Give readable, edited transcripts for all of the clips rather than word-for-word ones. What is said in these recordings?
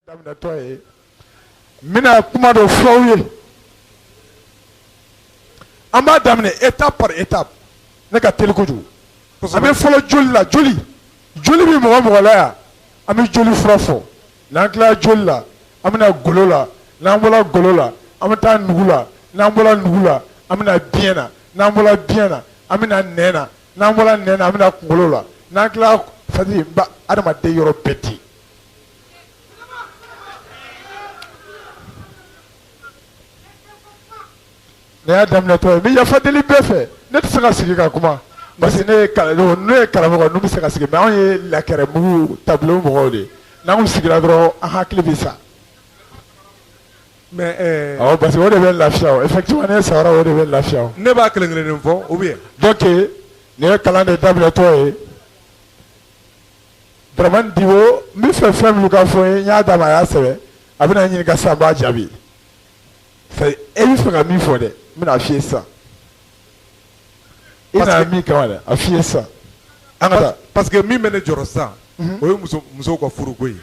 daminɛtɔ ye n bɛna kuma dɔ fɔ aw ye an b'a daminɛ étape par étape ne ka teli kojugu an bɛ fɔlɔ joli la joli bɛ mɔgɔ mɔgɔ la yan an bɛ joli fura fɔ n'an tilala joli la an bɛna golo la n'an bɔra golo la an bɛ taa nugu la n'an bɔra nugu la an bɛna biyɛn na n'an bɔra biyɛn na an bɛna nɛn na n'an bɔra nɛn na an bɛna kunkolo la n'an tilala c'est-à-dire n b'a adamaden yɔrɔ bɛɛ di. ne y'a daminɛtɔ ye n bɛ yafa deli bɛɛ fɛ ne tɛ se ka sigi ka kuma parce que ne ye karamɔgɔ n'u bɛ se ka sigi mais anw ye lakɛrɛmugu tableau mɔgɔw de ye n'an kun sigira dɔrɔn an hakili bɛ sa. mais awɔ parce que o de bɛ lafiya o effectivement ne ye sahara o de bɛ lafiya o. ne b'a kelen kelennin fɔ ou bien. donc nin ye kalan de daminɛtɔ ye Dramane Dibo n bɛ fɛ fɛn minnu ka fɔ n ye n y'a d'a ma a y'a sɛbɛn a bɛna n ɲininka sisan n b'a jaabi e bɛ fɛ ka min fɔ dɛ n bɛna f'i ye sisan i na min kama dɛ a f'i ye sisan an ka taa. parce que min bɛ ne jɔrɔ sisan o ye musow ka furuko ye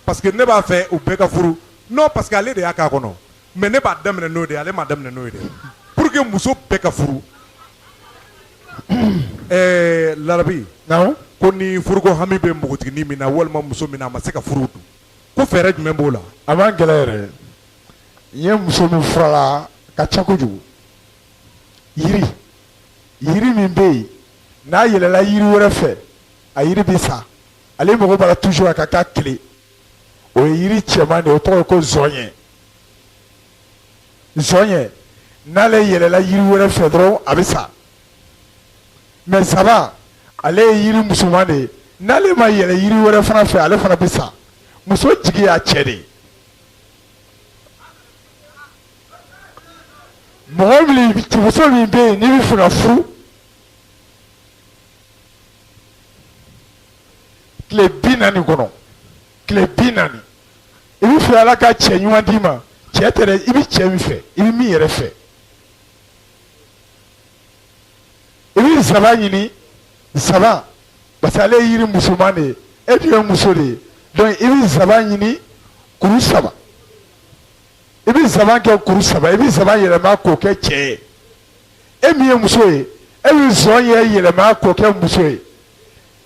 parce que ne b'a fɛ u bɛɛ ka furu non parce que ale de y'a k'a kɔnɔ mais ne b'a daminɛ n'o de ye ale m'a daminɛ n'o ye dɛ pour que muso bɛɛ ka furu Larabi ko ni furuko hami bɛ npogotiginin min na walima muso min na a ma se ka furu dun ko fɛɛrɛ jumɛn b'o la. a man gɛlɛn yɛrɛ n ye muso min furala ka ca kojugu yiri min bɛ yen n'a yɛlɛla yiri wɛrɛ fɛ a yiri bɛ sa ale mago b'a la toujours a ka k'a kelen o ye yiri cɛman de ye o tɔgɔ ye ko zɔɲɛ n'ale yɛlɛla yiri wɛrɛ fɛ dɔrɔn a bɛ sa mais saba ale ye yiri musoman de ye n'ale ma yɛlɛ yiri wɛrɛ fana fɛ ale fana bɛ sa muso jigi y'a cɛ de ye. muso min bɛ yen n'i bɛ fɛ ka furu tile 40 kɔnɔ tile 40 i bɛ fɛ ala ka cɛ ɲuman d'i ma cɛ tɛ dɛ i bɛ cɛ min fɛ i bɛ min yɛrɛ fɛ i bɛ nsaba ɲini nsaba parce que ale ye yiri musoman de ye e dun ye muso de ye donc i bɛ nsaba ɲini kuru 3 i bɛ nsaban kɛ kuru 3 i bɛ nsaban yɛlɛma k'o kɛ cɛ ye e min ye muso ye e bɛ zɔɲɛ yɛlɛma k'o kɛ muso ye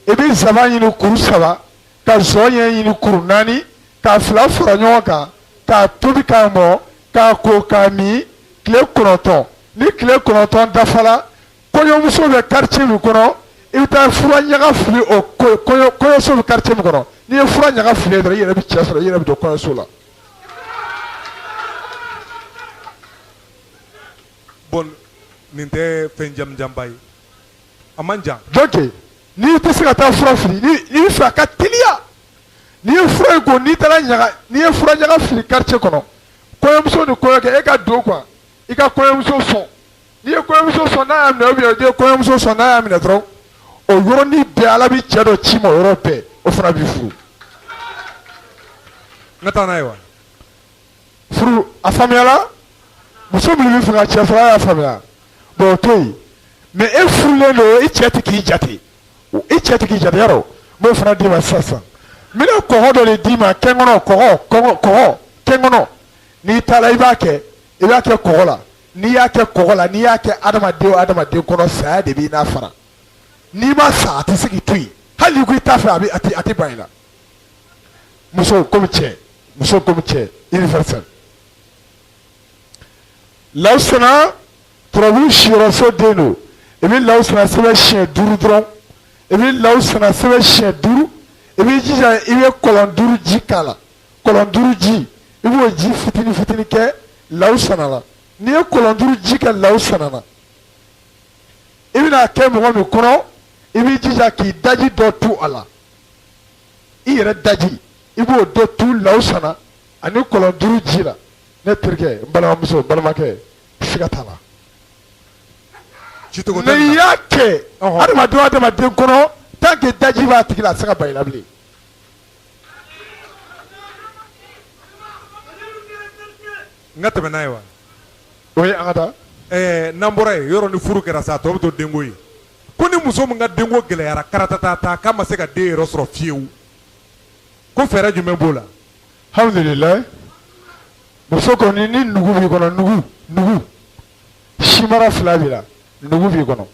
i bɛ nsaban ɲini kuru 3 ka zɔɲɛ ɲini kuru 4 k'a 2 fara ɲɔgɔn kan k'a tobi k'a mɔ k'a ko k'a min tile 9 ni tile 9 dafara kɔɲɔmuso bɛ quartier min kɔnɔ i bɛ taa fura ɲaga fili o kɔɲɔso bɛ quartier min kɔnɔ n'i ye fura ɲaga fili dɔrɔn i yɛrɛ bɛ cɛ sɔrɔ i yɛrɛ bɛ don kɔɲɔso la. bon nin tɛ fɛn jamujanba ye a man jan. donc n'i tɛ se ka taa fura fili n'i bɛ fɛ a ka teliya n'i ye fura in ko n'i ye fura ɲaga fili quartier kɔnɔ kɔɲɔmuso ni kɔɲɔkɛ e ka don quoi i ka kɔɲɔmuso sɔn n'i ye kɔɲɔmuso sɔn n'a y'a minɛ ou bien n'i ye kɔɲɔmuso sɔn n'a y'a minɛ dɔrɔn o yɔrɔnin bɛɛ ala bɛ cɛ dɔ ci ma o yɔrɔ bɛɛ o fana b'i furu. n ka taa n'a ye wa. furu a faamuyala muso minnu bɛ fɛ ka cɛ fara y'a faamuya bon o to yen mais e furulen don i cɛ tɛ k'i jate yɔrɔ n b'o fana d'i ma sisan n bɛna kɔgɔ dɔ de d'i ma kɛnkɔnɔ kɔgɔ kɛnkɔnɔ n'i taara i b'a kɛ kɔgɔ la n'i y'a kɛ kɔgɔ la n'i y'a kɛ adamaden o adamaden kɔnɔ saya de b'i n'a fara n'i ma sa a tɛ se k'i to yen hali n'i ko i t'a fɛ a tɛ ban i la muso komi cɛ universel. lawusana turabu siyɔrɔso den don i bɛ lawusana sɛbɛn siɲɛ 5 dɔrɔn i bɛ lawusana sɛbɛn siɲɛ 5 i bɛ jija i bɛ kɔlɔn 5 ji k'a la kɔlɔn 5 ji i b'o ji fitini fitini kɛ lawusana la n'i ye kɔlɔn 5 ji kɛ lawusana la i bɛna kɛ mɔgɔ min kɔnɔ i bɛ jija k'i daji dɔ tu a la i yɛrɛ daji i b'o dɔ tu lawusana ani kɔlɔn 5 ji la. ne terikɛ n balimamuso n balimakɛ siga t'a la mais i y'a kɛ adamaden kɔnɔ tant que daji b'a tigi la a tɛ se ka ban i la bilen. n ka tɛmɛ n'a ye wa. o ye an ka taa. n'an bɔra yen yɔrɔ ni furu kɛra sa a tɔ bɛ to denko ye ko ni muso min ka denko gɛlɛyara karatata k'a ma se ka den yɛrɛ sɔrɔ fiyewu ko fɛɛrɛ jumɛn b'o la. alhamdulilayi muso kɔni ni nugu b'i kɔnɔ nugu simara fila b'i la nugu b'i kɔnɔ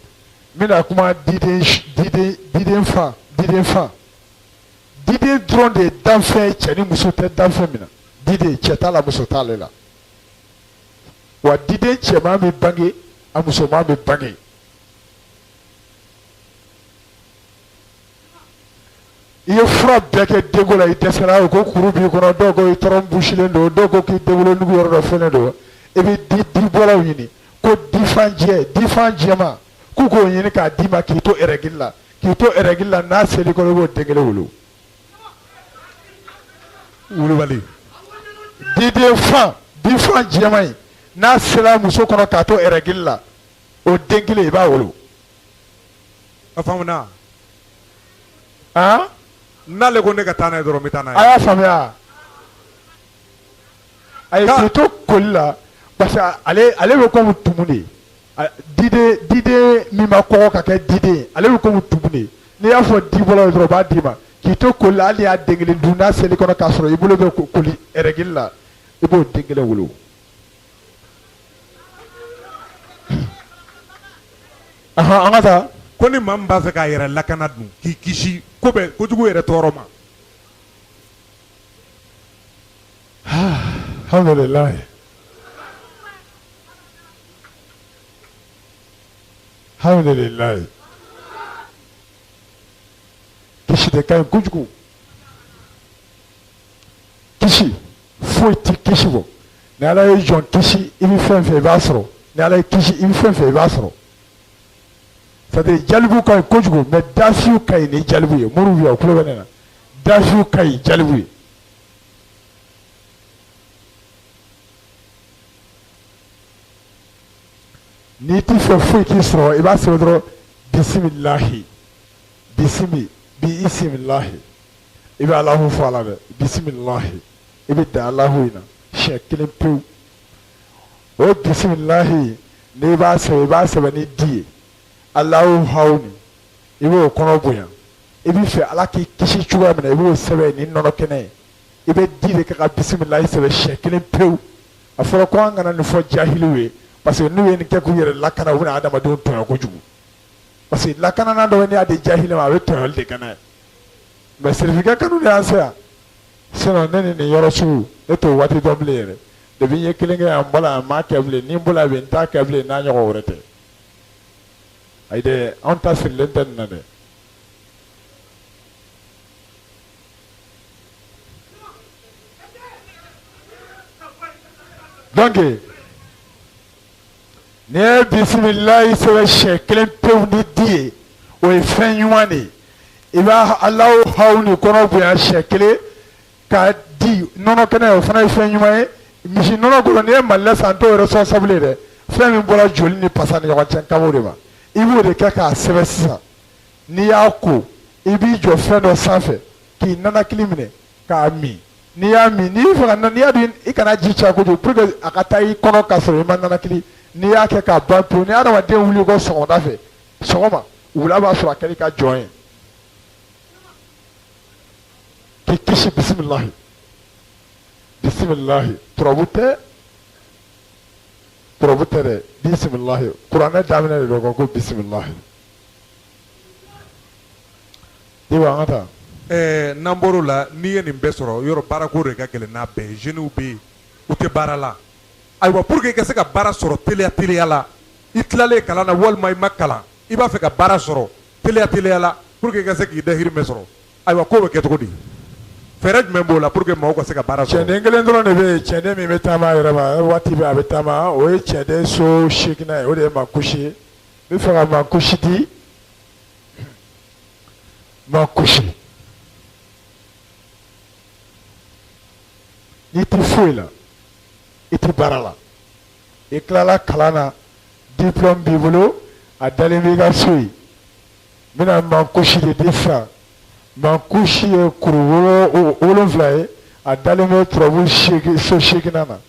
n bɛna kuma diden fan diden dɔrɔn de ye danfɛn cɛ ni muso tɛ danfɛn min na diden cɛ t'a la muso t'ale la wa diden cɛman bɛ bange a musoman bɛ bange i ye fura bɛɛ kɛ denko la i dɛsɛra o ko kuru b'i kɔnɔ dɔw ko i tɔrɔn busilen don dɔw ko k'i denwolonugu yɔrɔ dɔ fɛnnen don i bɛ dibɔlaw ɲini ko difan jɛman k'u k'o ɲini k'a d'i ma k'i to règle la n'a seli kɔnɔ i b'o den kelen wolo wolobali difan jɛman in n'a sera muso kɔnɔ k'a to règle la o den kelen i b'a wolo a faamuna han n'ale ko ne ka taa n'a ye dɔrɔn n bɛ taa n'a ye a y'a faamuya a ye k'i to koli la parce que ale bɛ komi tumu de diden min ma kɔgɔ ka kɛ diden ale bɛ komi tumu de n'i y'a fɔ dibɔla ye dɔrɔn o b'a d'i ma k'i to koli la hali n'i y'a den kelen dun n'a seli kɔnɔ k'a sɔrɔ i bolo bɛ koli règle la i b'o den kelen wolo an ka taa ko ni maa min b'a fɛ k'a yɛrɛ lakana dun k'i kisi kojugu yɛrɛ tɔɔrɔ ma alhamdulilayi kisi de ka ɲi kojugu kisi foyi tɛ kisi bɔ ni ala ye jɔn kisi i bɛ fɛn fɛn i b'a sɔrɔ ni ala ye kisi i bɛ fɛn fɛn i b'a sɔrɔ c'est-à-dire jalibu ka ɲi kojugu mais dafiw ka ɲi ni jalibu ye muru bɛ yan o tulo bɛ ne na dafiw ka ɲi jalibu ye n'i t'i fɛ foyi k'i sɔrɔ i b'a sɛbɛn dɔrɔn bisimilahi bisimilahi i bɛ alahu fɔ a la dɛ bisimilahi i bɛ dan alahu in na siɲɛ kelen pewu o bisimilahi n'i b'a sɛbɛn ni di ye alahu hawni i b'o kɔnɔ bonya i b'i fɛ ala k'i kisi cogoya min na i b'o sɛbɛn ni nɔnɔ kɛnɛ ye i bɛ di de kɛ ka bisimilahi sɛbɛn siɲɛ kelen pewu a fɔra ko an kana nin fɔ jahiliw ye parce que n'u ye nin kɛ k'u yɛrɛ lakana u bɛna adamadenw tɔɲɔ kojugu parce que lakana dɔ n'i y'a di jahili ma a bɛ tɔɲɔli de kɛ n'a ye mais serifikɛ kanu de y'an se yan sinon ne ni nin yɔrɔ sugu ne t'o waati dɔn bilen yɛrɛ depuis n ye kelen kɛ yan n bɔla yan n m'a kɛ bilen ni n bɔla yan bi n t'a kɛ bilen n'a ɲɔgɔn wɛrɛ tɛ ayi dɛ anw ta sirilen tɛ nin na dɛ donc n'i ye bisimilayi sɛbɛn siɲɛ kelen pewu ni di ye o ye fɛn ɲuman de ye i b'a alahu hawni kɔnɔ bonya siɲɛ kelen k'a di nɔnɔ kɛnɛ o fana ye fɛn ɲuman ye misi nɔnɔ kɔnɔ n'i ye malilɛ san n t'o responsable ye dɛ fɛn min bɔra joli ni pasa ni ɲɔgɔn cɛ n kan b'o de ma i b'o de kɛ k'a sɛbɛn sisan n'i y'a ko i b'i jɔ fɛn dɔ sanfɛ k'i nanakili minɛ k'a min n'i y'a min n'i bɛ fɛ ka n'i y'a dun i kana ji caya kojugu pour que a ka taa i kɔnɔ k'a sɔrɔ i ma nanakili n'i y'a kɛ k'a ban pewu ni adamaden wuli ko sɔgɔmada fɛ sɔgɔma wula b'a sɔrɔ a kɛra i ka jɔn ye k'i kisi bisimilahi turabu tɛ dɛ bisimilahi kuranɛ daminɛ de don ko bisimilahi diwa an ka taa. n'an bɔr'o la n'i ye nin bɛɛ sɔrɔ yɔrɔ baarako de ka gɛlɛn n'a bɛɛ ye jeunes bɛ yen u tɛ baara la ayiwa pour que i ka se ka baara sɔrɔ teliya la i tilalen kalan na walima i ma kalan i b'a fɛ ka baara sɔrɔ teliya la pour que i ka se k'i dahirimɛ sɔrɔ ayiwa k'o bɛ kɛ cogo di fɛɛrɛ jumɛn b'o la pour que maaw ka se ka baara sɔrɔ. cɛnden kelen dɔrɔn de bɛ yen cɛnden min bɛ taama a yɛrɛ ma waati bɛɛ a bɛ taama o ye cɛnden so seeginan ye o de ye makusi ye n bɛ fɛ ka makusi di makusi n'i tɛ foyi la i tɛ baara la i tilala kalan na diplôme b'i bolo a dalen b'i ka so ye n bɛna makusi de di sisan makusi ye kuru 7 ye a dalen bɛ turabu so seeginan na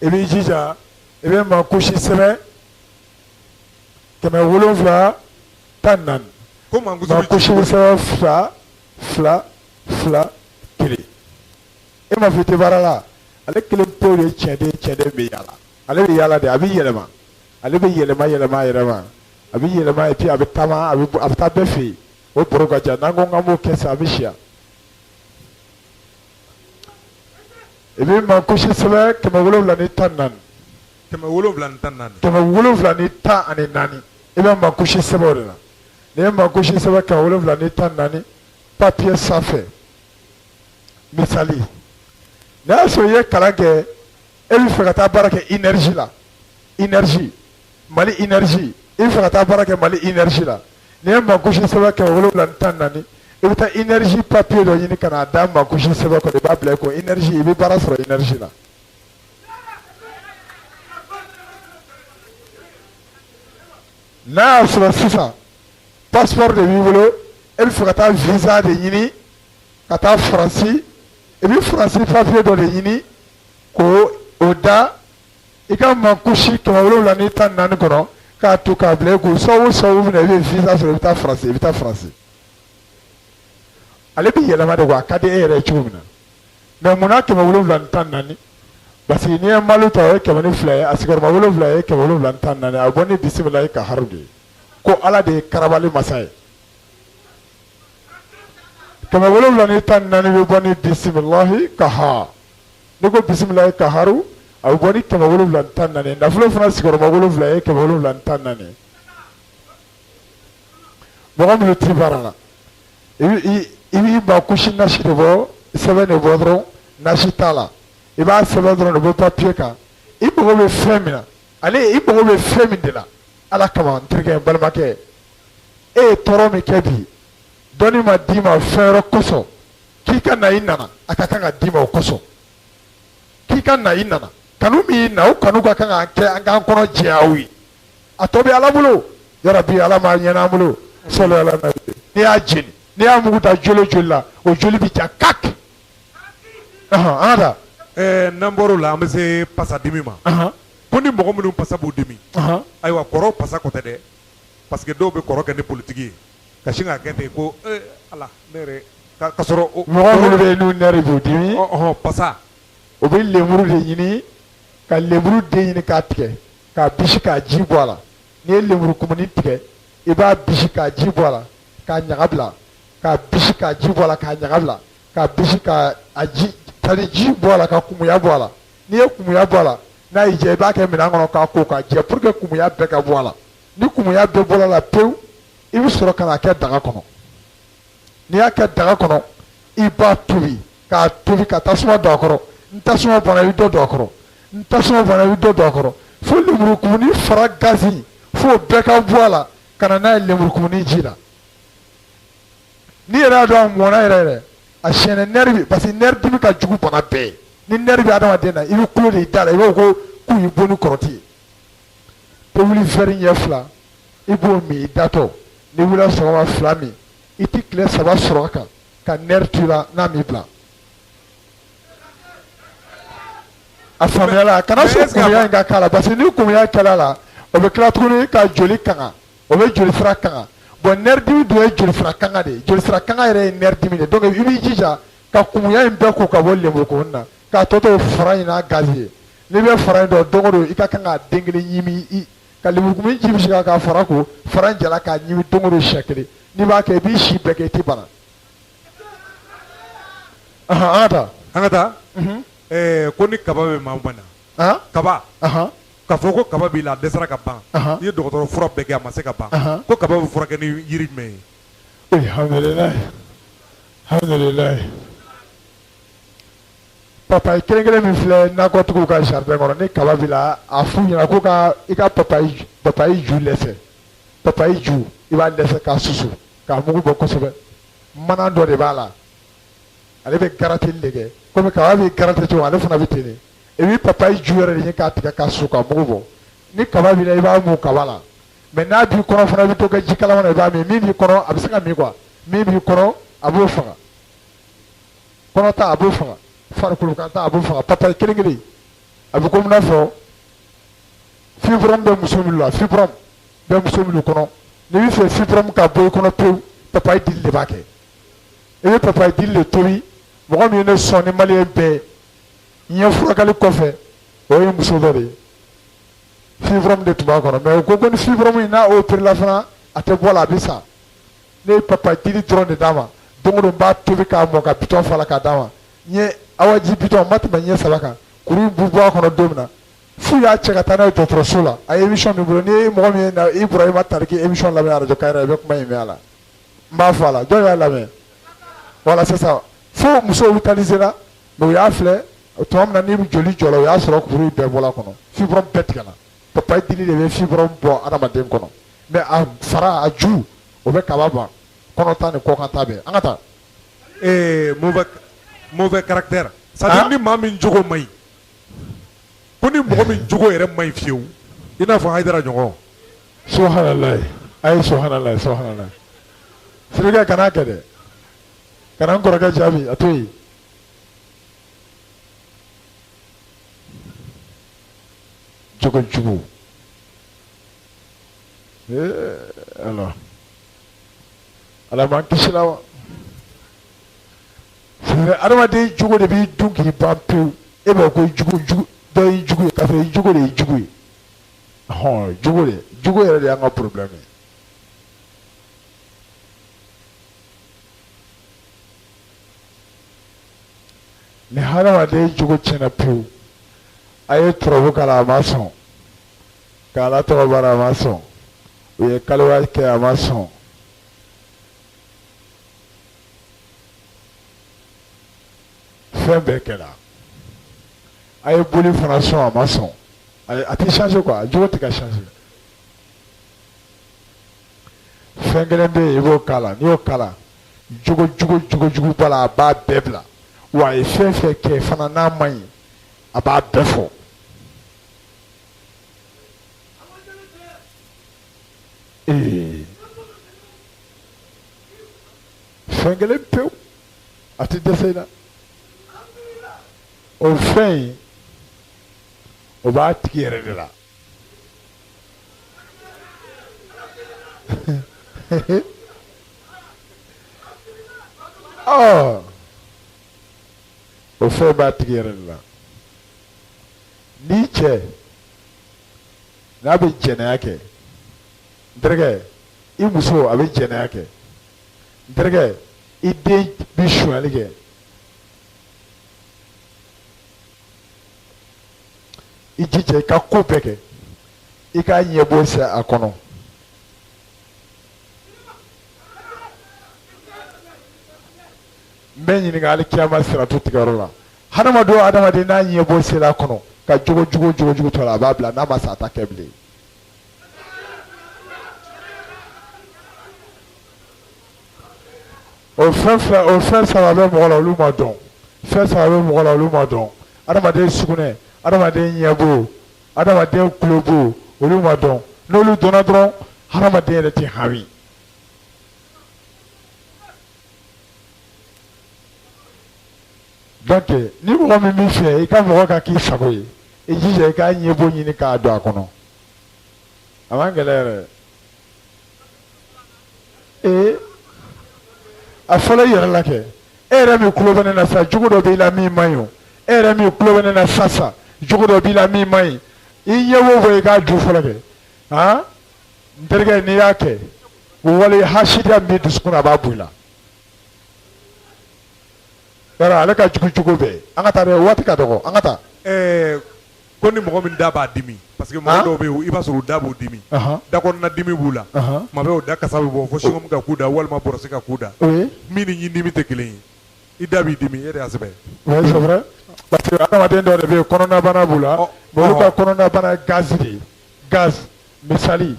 i b'i jija i bɛ makusi sɛbɛn 714 ko makusi bɛ sɛbɛn 2 2 2 1 ma fɔ i tɛ baara la ale kelen pewu de ye cɛden bɛ yaala ale bɛ yaala de a bɛ yɛlɛma ale bɛ yɛlɛma a bɛ yɛlɛma et puis a bɛ taama a bɛ taa bɛɛ fɛ yen o baro ka ca n'an ko k'an b'o kɛ sisan a bɛ siya i bɛ mankusi sɛbɛn 714 714 i bɛ mankusi sɛbɛn o de la n'i ye mankusi sɛbɛn 714 papiye sanfɛ misali n'a y'a sɔrɔ i ye kalan kɛ e bɛ fɛ ka taa baara kɛ énergie la énergie Mali énergie i bɛ fɛ ka taa baara kɛ Mali énergie la n'i ye mankusi sɛbɛn 714 i bɛ taa énergie papiye dɔ ɲini ka n'a da mankusi sɛbɛn kɔnɔ i b'a bila i kun énergie i bɛ baara sɔrɔ énergie la. n'a y'a sɔrɔ sisan passeport de b'i bolo e bɛ fɛ ka taa visa de ɲini ka taa Faransi i bɛ Faransi papiye dɔ de ɲini k'o da i ka mankusi 714 kɔnɔ k'a to k'a bila i kun sababu minɛ i bɛ visa sɔrɔ i bɛ taa Faransi ale bɛ yɛlɛma de a ka di e yɛrɛ ye cogo min na mais munna 714 parce que n'i ye malo ta o ye 200 ye a sigiyɔrɔma 7 ye 714 a bɔ ni bisimilayi ka haru de ye ko ala de ye karabali masa ye 714 bɛ bɔ ni bisimilayi ka ha n'i ko bisimilayi ka haru a bɛ bɔ ni 714 nafolo fana sigiyɔrɔma 7 ye 714 mɔgɔ minnu ti baara la i b'i mankusi nasi de bɔ sɛbɛn de bɔ dɔrɔn nasi t'a la i b'a sɛbɛn dɔrɔn de bɔ papiye kan i mago bɛ fɛn min na ale i mago bɛ fɛn min de la ala kama n terikɛ n balimakɛ e ye tɔɔrɔ min kɛ bi dɔnni ma d'i ma fɛn wɛrɛ kosɔn k'i ka na i nana a ka kan ka d'i ma o kosɔn k'i ka na i nana kanu min na o kanu ka kan ka kɛ an k'an kɔnɔ jɛ aw ye a tɔ bɛ ala bolo yarabi ala ma ɲɛna an bolo sɔlɔ ala na n'i y'a jeni n'i y'a mugu ta joli la o joli bɛ ja kaki an da. n'an bɔr'o la an bɛ se pasadimi ma ko ni mɔgɔ minnu pasa b'u dimi ayiwa kɔrɔ pasa kɔ tɛ dɛ parce que dɔw bɛ kɔrɔ kɛ ni politiki ye ka sin k'a kɛ ten ko ala ne yɛrɛ ka sɔrɔ mɔgɔ minnu bɛ yen n'u nɛri b'u dimi pasa o bɛ lemuru de ɲini ka lemuru den ɲini k'a tigɛ k'a bisi k'a ji bɔ a la n'i ye lemuru kumuni tigɛ i b'a bisi k'a ji bɔ a la k'a ɲaga bila k'a bisi k'a ji bɔ a la k'a ɲaga bila k'a bisi k'a ji tani ji bɔ a la ka kumuya bɔ a la n'i ye kumuya bɔ a la n'a y'i diya i b'a kɛ minɛn kɔnɔ k'a ko k'a jɛ pour que kumuya bɛɛ ka bɔ a la ni kumuya bɛɛ bɔra la pewu i bɛ sɔrɔ ka n'a kɛ daga kɔnɔ n'i y'a kɛ daga kɔnɔ i b'a tobi k'a tobi ka tasuma don a kɔrɔ ni tasuma banna i bɛ dɔ don a kɔrɔ ni tasuma banna i bɛ dɔ don a kɔrɔ fo lemurukumuni fara gazi fo bɛɛ ka bɔ a la ka na n'a ye lemurukumuni ji la n'i yɛrɛ y'a dɔn a mɔnna yɛrɛ yɛrɛ a siyɛnɛ nɛri bi parce que nɛri dimi ka jugu bana bɛɛ ye ni nɛri bɛ adamaden na i bɛ kulo de da la i b'a fɔ ko k'u y'i bɔ ni kɔrɔti ye i bɛ wuli ɲɛ 2 i b'o min i datɔ n'i wulila sɔgɔma 2 min i tɛ tile 3 sɔrɔ a kan ka nɛri to i la n'a m'i bila a faamuyala kana sɔn kumuya in ka k'a la parce que ni kumuya kɛla la o bɛ tila tuguni ka joli kanga o bɛ joli sira kanga bon nɛri dimi dun ye joli sira kanga de ye joli sira kanga yɛrɛ ye nɛri dimi de donc i b'i jija ka kumuya in bɛɛ ko ka bɔ lemurukumuni na k'a tɔ to fara in n'a gazi ye n'i bɛ fara in dɔn don o don i ka kan k'a den kelen ɲimi ka lemurukumuni ji bɛ se k'a fara ko fara in jala k'a ɲimi don o don siɲɛ kelen n'i b'a kɛ i b'i si bɛɛ kɛ i tɛ bana an ka taa an ka taa ko ni kaba bɛ maa min na kaba k'a fɔ ko kaba b'i la a dɛsɛra ka ban i ye dɔgɔtɔrɔ fura bɛɛ kɛ a ma se ka ban ko kaba bɛ furakɛ ni yiri jumɛn ye. alhamdulilayi papayi kelen min filɛ nakɔtigiw ka jardin kɔnɔ ni kaba b'i la a f'u ɲɛna ko i ka papayi ju lɛsɛ papayi ju i b'a lɛsɛ k'a susu k'a mugu bɔ kosɛbɛ mana dɔ de b'a la ale bɛ garateli de kɛ komi kaba bɛ garate cogo ale fana bɛ ten de i bɛ papayi ju yɛrɛ de ɲini k'a tigɛ k'a susu k'a mugu bɔ ni kaba b'i la i b'a mun kaba la mɛ n'a b'i kɔnɔ fana i bɛ to kɛ ji kalama na i b'a min min b'i kɔnɔ a bɛ se ka min quoi min b'i kɔnɔ a b'o faga kɔnɔ ta a b'o faga farikolo kan ta a b'o faga papayi kelen a bɛ komi n'a fɔ fibrom bɛ muso minnu la fibrom bɛ muso minnu kɔnɔ n'i bɛ fɛ fibrom ka bɔ i kɔnɔ pewu papayi dili de b'a kɛ i bɛ papayi dili de tobi mɔgɔ min ye ne sɔn ni maliyɛn bɛɛ n ye furakɛli kɔfɛ o ye muso dɔ de ye fibrome de tun b'a kɔnɔ mais u ko ni fibrome in n'a opéré la fana a tɛ bɔ a la a bɛ sa ne ye papa jiri dɔrɔn de d'a ma don o don n b'a tobi k'a mɔ ka bitɔn fa la k'a d'a ma n ye awaji bitɔn n ma tɛmɛ ɲɛ 3 kan kuru in bu bɔ a kɔnɔ don min na f'u y'a cɛ ka taa n'a ye dɔgɔtɔrɔso la a ye émission min bolo ni mɔgɔ min ye na Ibrahima Tariki émission lamɛn arajo Kayira i bɛ kuma in mɛn a la n b'a fɔ a la jɔn y'a lamɛn voilà c'est ça fo muso hospitalisé la mais u y'a filɛ tuma min na ni joli jɔ la o y'a sɔrɔ kuru in bɛɛ bɔra a kɔnɔ fibrome bɛɛ tigɛla papa dili de bɛ fibrome bɔ adamaden kɔnɔ mais a fara a ju o bɛ kaba ban kɔnɔ ta ni kɔkan ta bɛɛ an ka taa. Mauvais caractère. Ça veut dire ni maa min jogo man ɲi ko ni mɔgɔ min jogo yɛrɛ man ɲi fiyewu i n'a fɔ Hayidara ɲɔgɔn. Subhanallah ayi subhanallah subhanallah sirikɛ kana kɛ dɛ kana n kɔrɔkɛ jaabi a to yen. Jogo jugu alors ala m'an kisi la wa adamaden jogo de b'i dun k'i ban pewu e b'a ko jugu dɔ y'i jugu ye k'a sɔrɔ i jogo de y'i jugu ye jogo yɛrɛ de y'an ka problème ye. ni hadamaden jogo tiɲɛna pewu a ye turabu k'a la a ma sɔn k'ala tɔgɔ bara a ma sɔn u ye kaliwa kɛ a ma sɔn fɛn bɛɛ kɛra a ye boli fana sɔn a ma sɔn a tɛ changer quoi jogo tɛ ka changer fɛn kelen bɛ yen i b'o k'a la n'i y'o k'a la jogo ba la a b'a bɛɛ bila wa a ye fɛn fɛn kɛ fana n'a man ɲi a b'a bɛɛ fɔ. fɛn kelen pewu a tɛ dɛsɛ i la o fɛn in o b'a tigi yɛrɛ de la o fɛn b'a tigi yɛrɛ de la ni cɛ n'a bɛ jɛnɛya kɛ n terikɛ i muso a bɛ jɛnɛya kɛ n terikɛ i den bɛ sonyali kɛ i jija i ka ko bɛɛ kɛ i k'a ɲɛbɔ se a kɔnɔ n bɛ ɲininka hali kiyama siratu tigɛyɔrɔ la hadamaden o hadamaden n'a ɲɛbɔ sera a kɔnɔ ka jogo to a la a b'a bila n'a ma sa a ta kɛ bilen. o fɛn saba bɛ mɔgɔ la olu ma dɔn fɛn saba bɛ mɔgɔ la olu ma dɔn hadamaden sugunɛ hadamaden ɲɛbo hadamaden tulobo olu ma dɔn n'olu dɔnna dɔrɔn hadamaden yɛrɛ tɛ hami. donc ni mɔgɔ min b'i fɛ i ka mɔgɔ ka k'i sago ye i jija i k'a ɲɛbo ɲini k'a don a kɔnɔ a man gɛlɛn yɛrɛ. a fɔlɔ i yɛrɛ la kɛ e yɛrɛ min tulo bɛ ne na sa jogo dɔ b'i la min man ɲi o e yɛrɛ min tulo bɛ ne na sa jogo dɔ b'i la min man ɲi i ɲɛ o i k'a dun fɔlɔ kɛ n terikɛ n'i y'a kɛ wali hasidiya min b'i dusukun na a b'a bɔ i la yɔrɔ ale ka jugu jogo bɛɛ an ka taa dɛ waati ka dɔgɔ an ka taa. ko ni mɔgɔ min da b'a dimi parce que mɔgɔ dɔw bɛ yen i b'a sɔrɔ u da b'u dimi da kɔnɔna dimi b'u la tuma bɛɛ o da kasa bɛ bɔ fo singɔmi ka k'u da walima bɔrɔsi ka k'u da min ni ɲi dimi tɛ kelen ye i da b'i dimi e de y'a sɛbɛn. oui c'est vrai parce que adamaden dɔw de bɛ yen kɔnɔnabana b'u la olu ka kɔnɔnabana ye gazi de ye gaz misali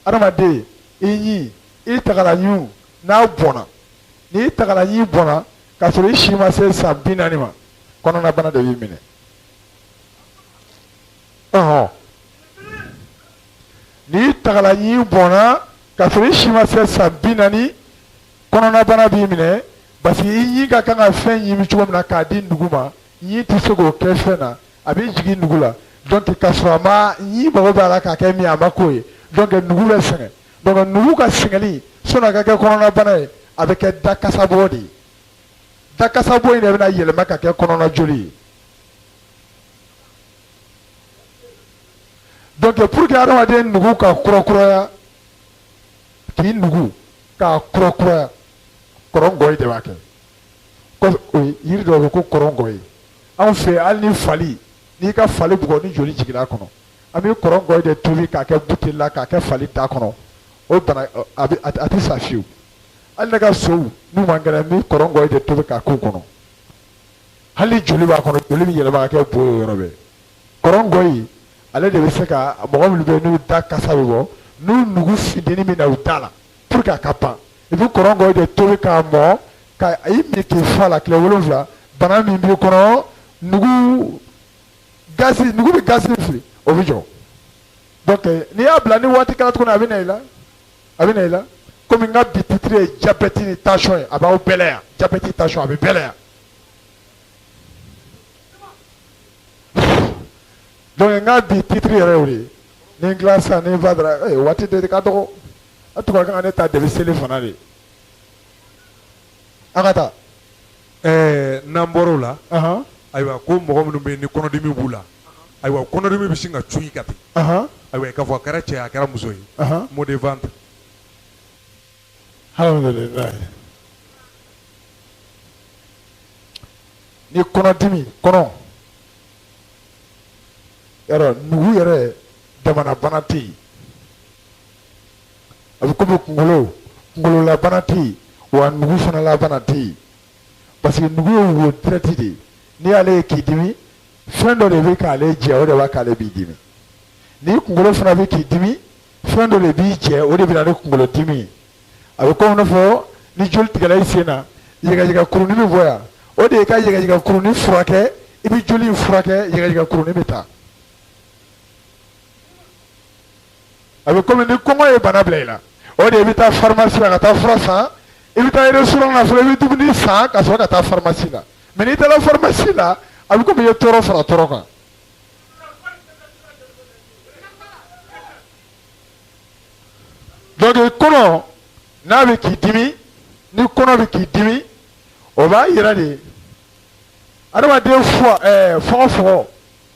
adamaden i ɲi i tagala ɲu n'a bɔnna n'i tagala ɲi bɔnna k'a sɔrɔ i si ma se san 40 ma kɔnɔnabana de b'i minɛ. n'i tagala ɲi bɔnna k'a sɔrɔ i si ma se san 40 kɔnɔnabana b'i minɛ parce que i ɲi ka kan ka fɛn ɲimi cogo min na k'a di nugu ma ɲi tɛ se k'o kɛ fɛn na a bɛ jigin nugu la donc k'a sɔrɔ a ma ɲi mago b'a la k'a kɛ min a ma k'o ye donc nugu bɛ sɛgɛn donc nugu ka sɛgɛnli sɔnni a ka kɛ kɔnɔnabana ye a bɛ kɛ da kasabɔ de ye dakasa bɔ in de bɛna yɛlɛma ka kɛ kɔnɔna joli ye donc pour que adamaden nugu ka kurakuraya k'i nugu k'a kurakuraya kɔrɔngɔyi de b'a kɛ yiri dɔ bɛ ko kɔrɔngɔyi anw fɛ hali ni fali n'i ka fali bugɔ ni joli jiginna a kɔnɔ an bɛ kɔrɔngɔyi de tobi k'a kɛ buteli la k'a kɛ fali da kɔnɔ o bana a tɛ sa fiyewu hali ne ka sow n'u man kɛnɛ n bɛ kɔrɔngɔyi de tobi k'a k'u kɔnɔ hali joli b'a kɔnɔ joli bɛ yɛlɛma ka kɛ bo ye yɔrɔ bɛɛ kɔrɔngɔyi ale de bɛ se ka mɔgɔ minnu bɛ yen n'u da kasa bɛ bɔ n'u nugu funteni bɛ na u da la pour que a ka ban i bɛ kɔrɔngɔyi de tobi k'a mɔ ka i min k'i fa la tile 7 bana min b'i kɔnɔ nugu bɛ gazi fili o bɛ jɔ donc n'i y'a bila ni waati kɛra tuguni a bɛ na i la komi n ka bi titiri ye diabète ni tension ye a b'aw bɛɛ la yan diabète tension a bɛ bɛɛ la yan donc n ka bi titiri yɛrɛ y'o de ye ni n tila sisan ni n fa dara waati de ka dɔgɔ a tun ka kan ka ne ta debi seli fana de an ka taa n'an bɔr'o la ayiwa ko mɔgɔ minnu bɛ yen ni kɔnɔdimi b'u la ayiwa kɔnɔdimi bɛ sin ka cun i ka ten ayiwa k'a fɔ a kɛra cɛ a kɛra muso ye mot de vente alhamdulilayi ni kɔnɔdimi kɔnɔ yɔrɔ nugu yɛrɛ damanabana tɛ yen a bɛ komi kunkololabana tɛ yen wa nugu fana labana tɛ yen parce que nugu ye wo direct de ye n'i y'ale ye k'i dimi fɛn dɔ de bɛ k'ale jɛ o de b'a k'ale b'i dimi ni kunkolo fana bɛ k'i dimi fɛn dɔ de b'i jɛ o de bɛ na ni kunkolodimi ye a bɛ komi n'a fɔ ni joli tigɛla i sen na yɛgɛyɛgɛ kurunin bɛ bɔ yan o de ye ka yɛgɛyɛgɛ kurunin furakɛ i bɛ joli in furakɛ yɛgɛyɛgɛ kurunin bɛ taa a bɛ komi ni kɔngɔ ye bana bila i la o de ye i bɛ taa pharmacie la ka taa fura san i bɛ taa restaurant la fɔlɔ i bɛ dumuni san ka sɔrɔ ka taa pharmacie la mais n'i taara pharmacie la a bɛ komi i ye tɔɔrɔ fara tɔɔrɔ kan donc kɔnɔ n'a bɛ k'i dimi ni kɔnɔ bɛ k'i dimi o b'a yira de adamaden fɔgɔfɔgɔ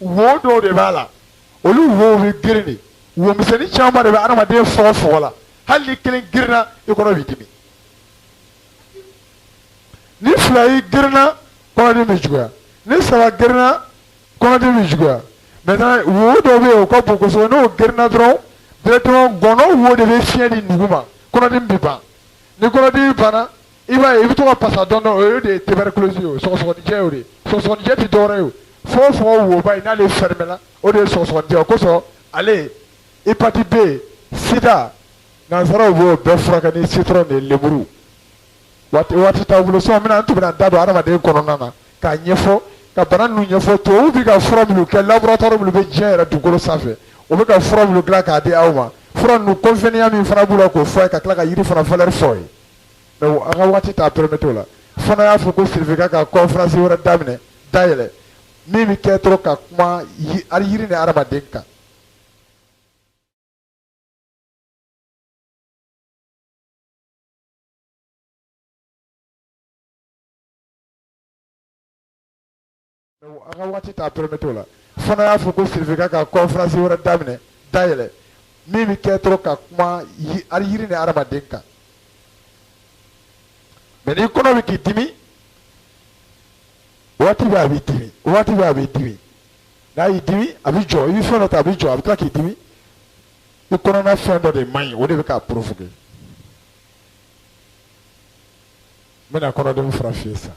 wo dɔw de b'a la olu wo bɛ girin de wo misɛnnin caman de bɛ adamaden fɔgɔfɔgɔ la hali ni kelen girinna i kɔnɔ b'i dimi ni fila yi girinna kɔnɔdimi bɛ juguya ni saba girinna kɔnɔdimi bɛ juguya maintenant wo dɔw bɛ yen o ka bon kosɛbɛ n'o girinna dɔrɔn directement gɔnɔ wo de bɛ fiɲɛ di nugu ma kɔnɔdimi bɛ ban ni kɔnɔdimi banna i b'a ye i bɛ to ka pasa dɔɔnin o ye de ye tuberculose ye o sɔgɔsɔgɔnijɛ y'o de ye sɔgɔsɔgɔnijɛ tɛ dɔwɛrɛ ye o fɔgɔfɔgɔ woba in n'ale fermela o de ye sɔgɔsɔgɔnijɛ o kosɔn ale hépatite B sida nanzaraw b'o bɛɛ furakɛ ni citron de lemuru waati t'aw bolo sɔn mina an tun bɛna da don adamaden kɔnɔna na k'a ɲɛfɔ ka bana ninnu ɲɛfɔ tubabuw bɛ ka fura minnu kɛ laboratoire minnu bɛ diɲɛ yɛrɛ dugukolo sanfɛ o bɛ ka fura minnu dilan k'a di aw ma fura ninnu convénient min fana b'u la k'o fɔ ye ka tila ka yiri fana valeur fɔ ye mais an ka waati t'a permettre o la fana y'a fɔ ko certificat ka conférence wɛrɛ dayɛlɛ min bɛ kɛ dɔrɔn ka kuma yiri ni adamaden kan. an ka waati t'a permettre o la fana y'a fɔ ko certificat ka conférence wɛrɛ dayɛlɛ min bɛ kɛ dɔrɔn ka kuma yiri ni adamaden kan mais ni kɔnɔ bɛ k'i dimi waati bɛ a b'i dimi n'a y'i dimi a bɛ jɔ i bɛ fɛn dɔ ta a bɛ jɔ a bɛ tila k'i dimi i kɔnɔna fɛn dɔ de man ɲi o de bɛ k'a provoquer n bɛna kɔnɔdimi fura f'i ye sisan.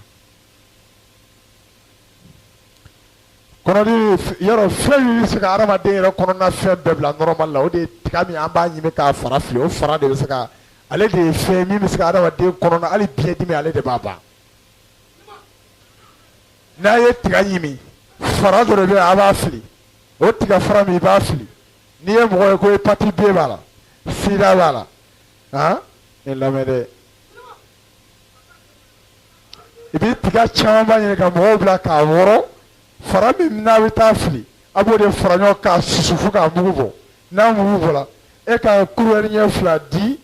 kɔnɔdimi yɔrɔ fɛn min bɛ se ka adamaden yɛrɛ kɔnɔna fɛn bɛɛ bila normal la o de ye tiga min an b'a ɲimi k'a fara fili o fara de bɛ se ka ale de ye fɛn min bɛ se ka adamaden kɔnɔna hali biɲɛ dimi ale de b'a ban n'a ye tiga ɲimi fara dɔ de bɛ yen a b'a fili o tiga fara min i b'a fili n'i ye mɔgɔ ye ko hépatite B b'a la sida b'a la nin lamɛn dɛ i bɛ tiga camanba ɲini ka mɔgɔw bila k'a wɔrɔ fara min n'a bɛ taa fili a b'o de fara ɲɔgɔn k'a susu fo k'a mugu bɔ n'a mugu bɔra e ka kuruwɛri ɲɛ 2 di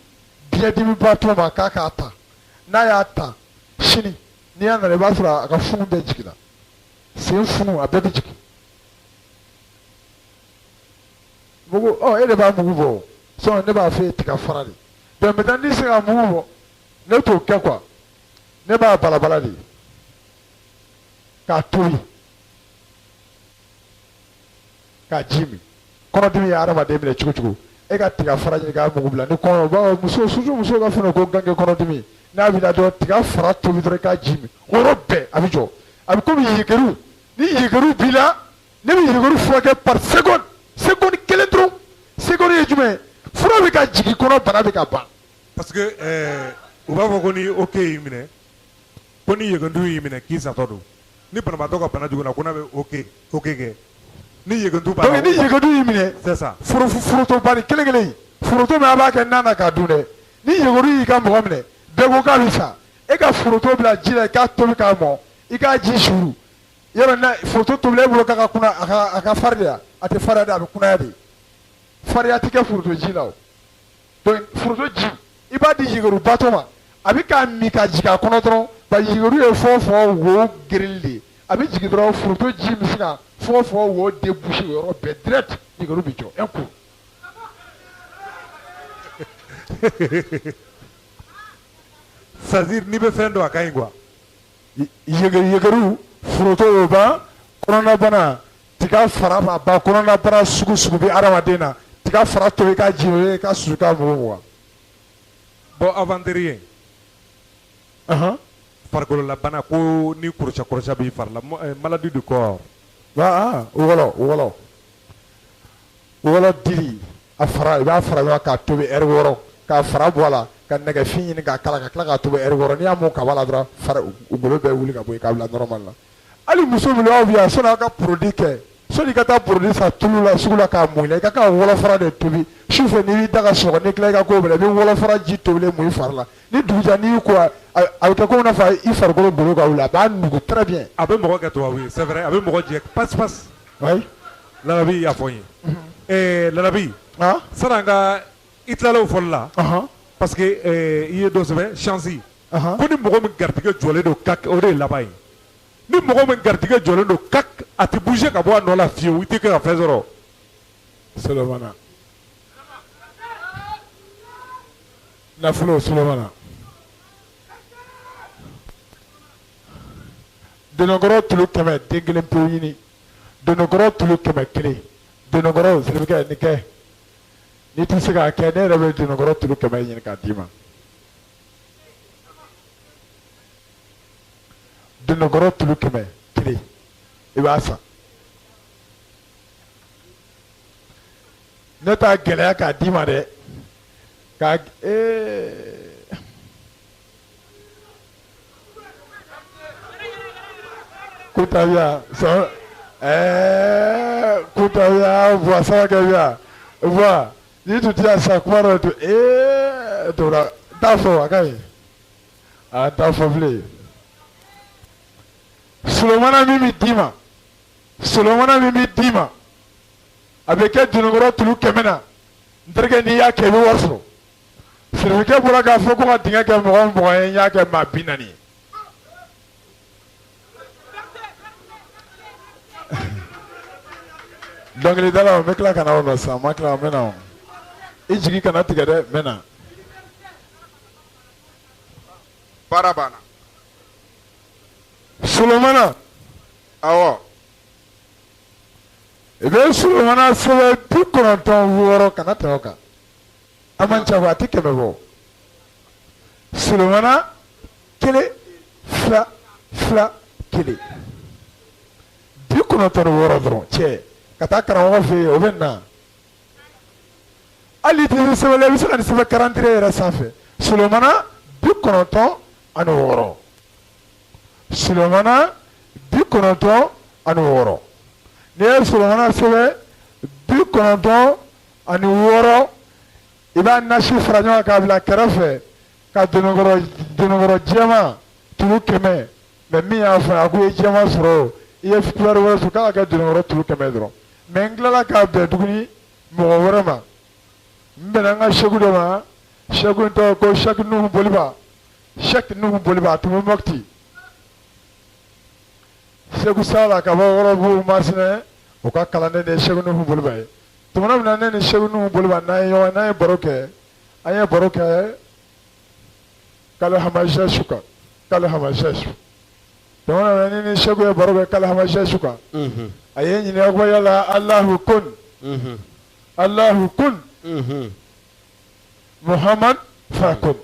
biɲɛdimibatɔ ma k'a k'a ta n'a y'a ta sini n'i y'a nana i b'a sɔrɔ a ka funu bɛɛ jiginna sen funu a bɛɛ bɛ jigin mugu e de b'a mugu bɔ sɔn ne b'a fɛ tiga fara de donc maintenant n'i se ka mugu bɔ ne t'o kɛ quoi ne b'a balabala de k'a tobi k'a ji min kɔnɔdimi ye hadamaden minɛ cogo cogo e ka tiga fara ɲini k'a mugu bila ni kɔnɔ bawo muso surtout muso ka fɛn ko gange kɔnɔdimi n'a b'i la dɔrɔn tiga fara tobi dɔrɔn i k'a ji min o yɔrɔ bɛɛ a bɛ jɔ a bɛ komi yirikɛriw ni yirikɛriw b'i la ne bɛ yirikɛriw furakɛ par seconde kelen dɔrɔn seconde ye jumɛn ye fura bɛ ka jigin kɔnɔ bana bɛ ka ban. parce que u b'a fɔ ko ni ok y'i minɛ ko ni yegendu y'i minɛ k'i satɔ don ni banabaatɔ ka bana jugunna ko n'a bɛ ok kɛ ni yegendu b'a la. donc ni yegendu y'i minɛ. c'est ça. foroto bani kelen kelen foroto min a b'a kɛ nan na k'a dun dɛ ni yegendu y'i ka mɔgɔ minɛ bɛɛ ko k'a bɛ sa e ka foroto bila ji la i k'a tobi k'a mɔ i k'a ji suru yɔrɔ na foroto tobila e bolo k'a ka kunna a ka fari de ya a tɛ fariya de a bɛ kunnaya de fariya tɛ kɛ foroto ji la o donc foroto ji i b'a di yegeru batɔ ma a bɛ k'a min ka jigin a kɔnɔ dɔrɔn ba yegeru ye fɔn fɔn wo gereli de a bɛ jigin dɔrɔn foroto ji bɛ se ka fɔn fɔn wo déboucher o yɔrɔ bɛɛ direct yegeru bɛ jɔ un coup. c'est-à-dire n'i bɛ fɛn dɔn a ka ɲi quoi. yegeru foroto y'o ban kɔnɔnabana tiga fara b'a ban kɔnɔnabana sugu sugu bɛ adamaden na tiga fara tobi k'a ji o ye k'a susu k'a mugu wa. bon avant de rien. farikololabana ko ni kɔrɔsiyɛ b'i fari la maladie du corps. wɔlɔ dili a fara i b'a fara ɲɔgɔn k'a tobi ɛri 6 k'a fara bɔ a la ka nɛgɛfin ɲini k'a kala ka tila k'a tobi ɛri 6 n'i y'a mun kaba la dɔrɔn fara u bolo bɛɛ wuli ka bɔ yen k'a bila normal la hali muso minnu aw bi yan sɔnni aw ka produit kɛ sɔnni i ka taa produit san tulu la sugu la k'a mun i la i ka kan ka wɔlɔfara de tobi sufɛ n'i b'i da ka sunɔgɔ n'i tila i ka ko bɛɛ la i bɛ wɔlɔfara ji tobilen mun i fari la ni dugujɛ n'i y'i ko a bɛ kɛ komi i n'a fɔ i farikolo golo ka wuli a b'a nugu très bien. a bɛ mɔgɔ kɛ tubabu ye c'est vrai a bɛ mɔgɔ jɛ pasi. oui. Lalabi y'a fɔ n ye. Lalabi. san'an ka i tilala o fɔli la. parce que i ye dɔ sɛbɛn chance. ko ni mɔgɔ min garijɛgɛ jɔlen don kak o de ye laban ye. ni mɔgɔ min garijɛgɛ jɔlen don kak a tɛ bouger ka bɔ a nɔ la fiyewu i tɛ kɛ ka fɛn sɔrɔ. Solomana. nafolo Solomana. donokɔrɔ tulu 100 den kelen pewu ɲini donokɔrɔ tulu 100 donokɔrɔ siribikɛ nin kɛ n'i tɛ se k'a kɛ ne yɛrɛ bɛ donokɔrɔ tulu 100 ɲini k'a d'i ma donokɔrɔ tulu 100 i b'a san ne t'a gɛlɛya k'a d'i ma dɛ k'a Kutavia, Kutavia, voix ça Kavia, voix. Dis tu dis à chaque fois tu tu la tafo akai. Ah tafo vle. Solomana mimi dima. Avec elle du numéro tulu kemena. Ndrege ni ya kebi waso. Sirike bula ka fo ko ka dinga ke mo ya ke mabinani. Dɔnkili dala n bɛ tila ka na o nɔ sisan n ma tila n bɛ na o i jigi kana tigɛ dɛ n bɛ na. baara banna. Solomana. awɔ. i bɛ Solomana sɛbɛn 96 kana tɛmɛ o kan a man ca a tɛ 100 bɔ Solomana 1 2 2 1 96 dɔrɔn cɛ. ka taa karamɔgɔ fɛ yen o bɛ na hali tɛ sɛbɛn i bɛ se ka nin sɛbɛn calendrier yɛrɛ sanfɛ Solomana 96 Solomana 96 n'i ye Solomana sɛbɛn 96 i b'a nasi fara ɲɔgɔn kan k'a bila kɛrɛfɛ ka donokɔrɔ jɛman tulu 100 mais min y'a fɔ a ko i ye jɛman sɔrɔ o i ye couleur wɛrɛ sɔrɔ k'a ka kɛ donokɔrɔ tulu 100 dɔrɔn. mais n tilala k'a bɛn tuguni mɔgɔ wɛrɛ ma n bɛnna n ka sɛku dɔ ma sɛku in tɔgɔ ko sɛku nuhu boliba a tun bɛ mɔkiti Segu Sala ka bɔ Wɔrɔbugu Masina o ka kalanden de ye Segu Nuhu Boliba ye. Tumana min na ne ni Segu Nuhu Boliba n'an ye baro kɛ, an ye baro kɛ Kale Hamasɛsu kan. Kale Hamasɛsu. Tumana min na ne ni Segu ye baro kɛ Kale Hamasɛsu kan. A ye ɲininka ko yala Alahu kun. Alahu kun. Muhammad fakun.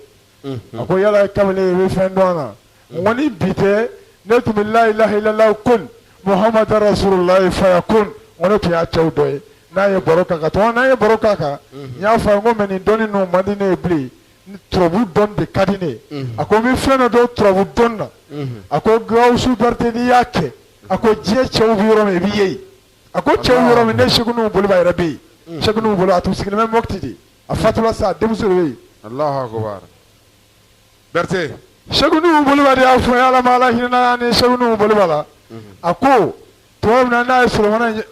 A ko yala kabini i bɛ fɛn dɔn a la. N ko ni bi tɛ ne tun bɛ la ilaha illallah kun Muhammad rasulullah fayakun. N ko ne tun y'a cɛw dɔ ye. N'a ye baro k'a kan tuma n'an ye baro k'a kan n y'a fɔ a ye ko mɛ nin dɔnni ninnu man di ne ye bilen turabu dɔnni de ka di ne ye a ko n bɛ fɛn dɔ dɔn turabu dɔnni na a ko Gawusu Berete n'i y'a kɛ a ko diɲɛ cɛw bɛ yɔrɔ min i b'i ye yen a ko cɛw yɔrɔ min ne Segu Nuhu Boliba yɛrɛ bɛ yen Segu Nuhu Boliba a tun sigilen bɛ Mɔpti de a fatula sa a denmuso de bɛ yen. Allahu akbar. Berete. Segu Nuhu Boliba de y'a fɔ n ye Ala ma Ala hinɛ n'a ni Segu Nuhu Boliba la a ko tuma min na n'a ye Solomana ye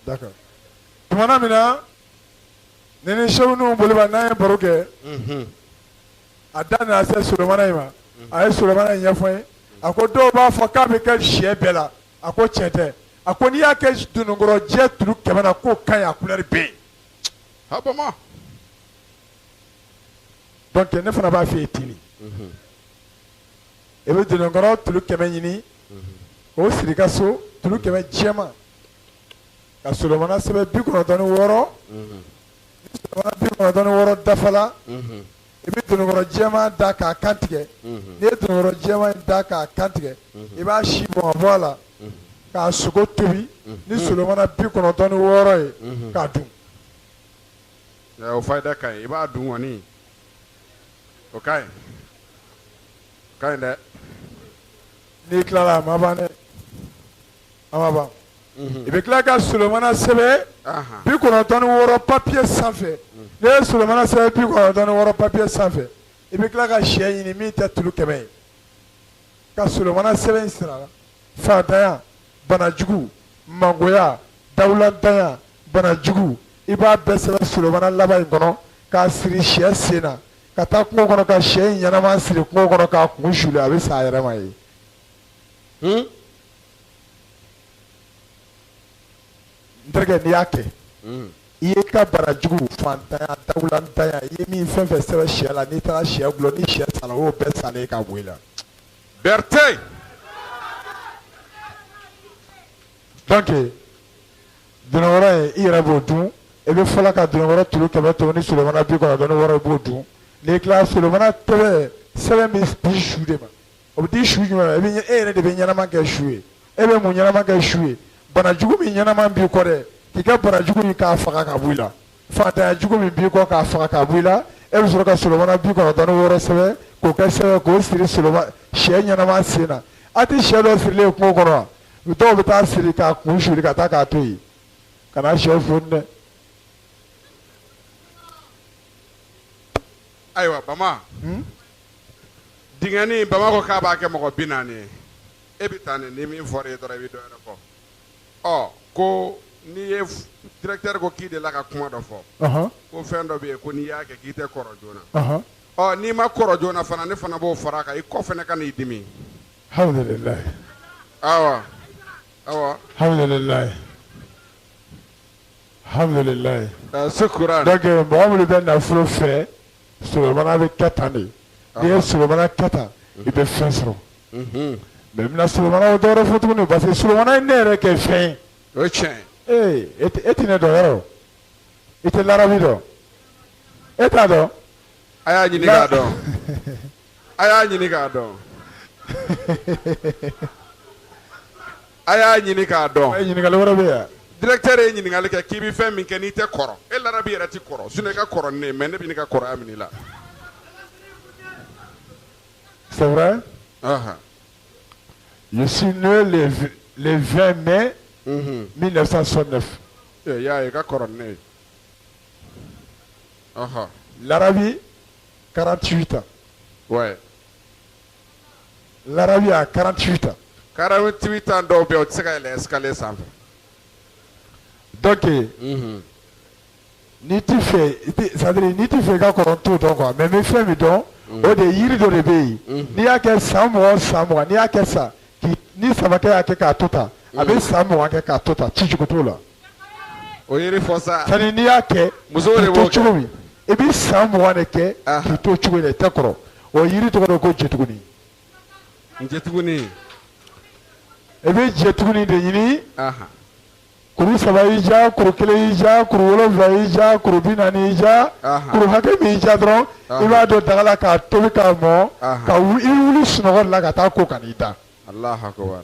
d'accord tumana min na ne ni Segu Nuhu Boliba n'an ye baro kɛ a da nana se Solomana in ma a ye Solomana in ɲɛfɔ n ye a ko dɔw b'a fɔ k'a bɛ kɛ sɛ bɛɛ la a ko tiɲɛ tɛ a ko n'i y'a kɛ dununkɔrɔjɛ tulu 100 na k'o ka ɲi a couleur bɛ yen Habama. donc ne fana b'a f'i ye ten de i bɛ dununkɔrɔ tulu 100 ɲini o siri i ka so tulu 100 jɛman ka Solomana sɛbɛn 96 Solomana 96 dafala i bɛ dununkɔrɔ jɛman da k'a kantigɛ n'i ye dununkɔrɔ jɛman in da k'a kantigɛ i b'a si bɔn ka bɔ a la k'a sogo tobi ni Solomana 96 ye k'a dun. O fayida ka ɲi i b'a dun kɔni o ka ɲi dɛ. N'i tilala a ma ban dɛ a ma ban. I bɛ tila ka Solomana sɛbɛn 96 papiye sanfɛ n'i ye Solomana sɛbɛn 96 papiye sanfɛ i bɛ tila ka sɛ ɲini min tɛ tulu 100 ye ka Solomana sɛbɛn in siri a la fantanya banajugu mangoya dawuladanya banajugu i b'a bɛɛ sɛbɛn Solomana laban in kɔnɔ k'a siri sɛ sen na ka taa kungo kɔnɔ ka sɛ in ɲɛnama siri kungo kɔnɔ k'a kun suli a bɛ sa a yɛrɛ ma ye. N terikɛ n'i y'a kɛ i ye ka banajugu fantanya dawuladanya i ye min fɛn fɛn sɛbɛn sɛ la n'i taara sɛ gulɔ ni sɛ sala o bɛɛ salen ka bɔ i la. Berete. donc dununkɔrɔ in i yɛrɛ b'o dun i bɛ fɔlɔ ka dununkɔrɔ tulu 100 tobi ni Solomana 96 i b'o dun n'i tilala Solomana sɛbɛn bɛ di su de ma o bɛ di su jumɛn ma e yɛrɛ de bɛ ɲɛnama kɛ su ye e bɛ mun ɲɛnama kɛ su ye banajugu min ɲɛnama b'i kɔ dɛ k'i ka banajugu in k'a faga ka bɔ i la fantanyajugu min b'i kɔ k'a faga ka bɔ i la e bɛ sɔrɔ ka Solomana 96 sɛbɛn k'o kɛ sɛbɛn k'o siri Solomana sɛ ɲɛnama sen na a tɛ sɛ dɔ sirilen kungo kɔnɔ wa dɔw bɛ taa siri k'a kun suli ka taa k'a to yen ka na sɛ foni dɛ. Ayiwa Bama dingɛni Bama ko k'a b'a kɛ mɔgɔ 40 ye e bɛ taa ni min fɔra e dɔrɔn i bɛ dɔ wɛrɛ fɔ ɔ ko n'i ye directeur ko k'i de la ka kuma dɔ fɔ ko fɛn dɔ bɛ yen ko n'i y'a kɛ k'i tɛ kɔrɔ joona ɔ n'i ma kɔrɔ joona fana ne fana b'o fara a kan i kɔ fana ka n'i dimi. Alhamdulillah. Awɔ. Alhamdulillah. Alhamdulillah. Sukuran. donc mɔgɔ minnu bɛ nafolo fɛ Solomana bɛ kɛ tan de n'i ye Solomana kɛ tan i bɛ fɛn sɔrɔ mais bɛna Solomana o dɔwɛrɛ fɔ tuguni parce que Solomana ye ne yɛrɛ kɛ fɛn ye. O ye tiɲɛ ye. e tɛ ne dɔn yɔrɔ i tɛ larabi dɔn e t'a dɔn. a y'a ɲini k'a dɔn a y'a ɲini k'a dɔn a y'a ɲini k'a dɔn. ɲininkali wɛrɛ bɛ yan. directeur ye ɲininkali kɛ k'i bɛ fɛn min kɛ n'i tɛ kɔrɔ e larabi yɛrɛ tɛ kɔrɔ sinon i ka kɔrɔ ni ne ye mais ne bɛ ne ka kɔrɔya minɛ i la. c'est vrai. Je suis né le 20 mai 1969. y'a ye i ka kɔrɔ ni ne ye. L'Arabie 48 ans. Ouais. L'Arabie a 48 ans. 48 ans dɔw bɛ yen o tɛ se ka yɛlɛ escalier sanfɛ. Donc ni ti fɛ c'est-à-dire ni ti fɛ i ka kɔrɔ t'o dɔn quoi mais n bɛ fɛn min dɔn o de yiri dɔ de bɛ yen n'i y'a kɛ san 20 n'i y'a kɛ sa ni samakɛ y'a kɛ k'a to tan a bɛ san 20 kɛ k'a to tan ci cogo t'o la. o yiri fɔ sa. sani n'i y'a kɛ musow de b'o kɛ k'i to cogo min i bɛ san 20 de kɛ k'i to cogo de tɛ kɔrɔ o yiri tɔgɔ de ko jetuguni. jetuguni. i bɛ jetuguni de ɲini. kuru 3 y'i ja kuru 1 y'i ja kuru 7 y'i ja kuru 40 y'i ja kuru hakɛ min y'i ja dɔrɔn i b'a don daga la k'a tobi k'a mɔ ka i wuli sunɔgɔ de la ka taa ko ka n'i da. Alahu Akbar.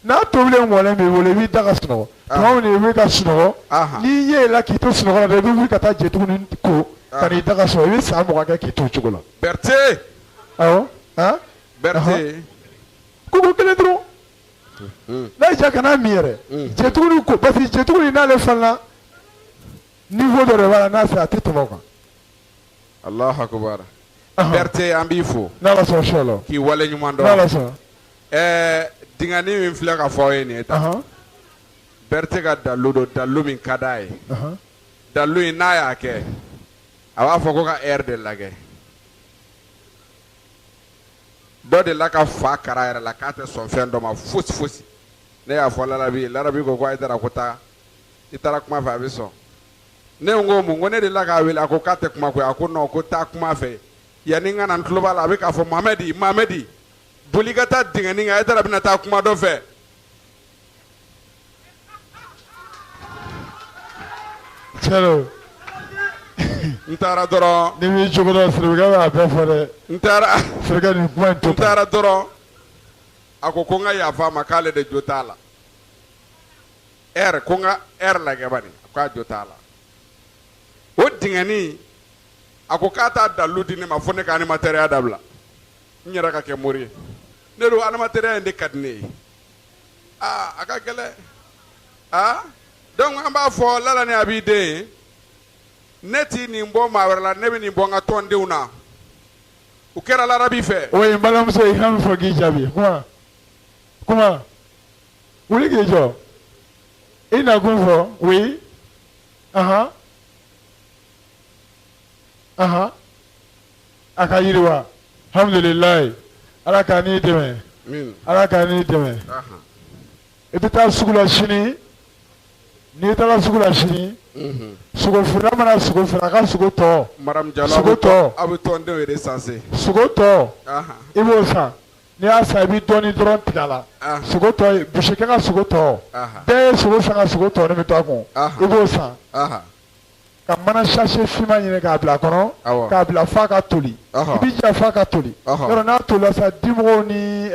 n'a tobilen mɔlen b'i bolo i b'i da ka sunɔgɔ tuma min i bɛ ka sunɔgɔ n'i yɛlɛla k'i to sunɔgɔ la dɛ i bɛ wuli ka taa jetuguni ko ka n'i da ka sunɔgɔ i bɛ san 20 kɛ k'i to o cogo la. Berthe. awɔ Berthe. koko kelen dɔrɔn. n'a y'i ja kana min yɛrɛ jetuguni ko parce que jetuguni n'ale fana niveau dɔ de b'a la n'a sera a tɛ tɛmɛ o kan. Alahu Akbar. Berthe an b'i fo. n'ala sɔn sɔlɔ. k'i wale ɲuman dɔn. n'ala sɔn. dingani min filɛ ka fɔ aw ye nin ye tan. Berthe ka dalu don dalu min ka d'a ye. dalu in n'a y'a kɛ a b'a fɔ ko ka air de lajɛ. dɔ de la ka fa kara yɛrɛ la k'a tɛ sɔn fɛn dɔ ma fosi fosi ne y'a fɔ larabi ko a ye dara ko taa i taara kuma fɛ a bɛ sɔn ne ko mun ko ne de la k'a wele a ko k'a tɛ kuma koyi a ko non ko taa kuma fɛ yanni n ka na n tulo b'a la a bɛ k'a fɔ Mamɛdi boli ka taa dingɛni kan a ye dara bɛna taa kuma dɔ fɛ. cɛlo. n taara dɔrɔn. ni b'i jogo dɔn siribikɛ b'a bɛɛ fɔ dɛ. n taara. siribikɛ nin kuma in to tan. n taara dɔrɔn a ko n ka yafa a ma k'ale de jo t'a la. ko n ka lajɛ bani k'a jo t'a la. o dingɛni a ko k'a t'a dalu di ne ma fo ne ka animatɛriya dabila n yɛrɛ ka kɛ mori ye ne don animatɛriya in de ka di ne ye a ka gɛlɛn donc an b'a fɔ Lala ni a b'i den ye ne ti nin bɔ maa wɛrɛ la ne bɛ nin bɔ n ka tɔndenw na u kɛra larabi fɛ. o ye n balimamuso ye kan fɔ k'i jaabi kuma wuli k'i jɔ i na kun fɔ oui a ka yiriwa alhamdulilayi ala k'a n'i dɛmɛ ala k'a n'i dɛmɛ i bɛ taa sugu la sini n'i taara sugu la sini sogo feere mana sogo feere a ka sogo tɔ sogo tɔ a bɛ tɔndenw yɛrɛ sanse sogo tɔ i b'o san n'i y'a san i bɛ dɔɔnin dɔrɔn tigɛ a la sogo tɔ busikɛ ka sogo tɔ bɛɛ ye sogo san ka sogo tɔ ne bɛ to a kun i b'o san ka mana sase finman ɲini k'a bila a kɔnɔ k'a bila f'a ka toli i b'i jija f'a ka toli yɔrɔ n'a tolila sa dimɔgɔw ni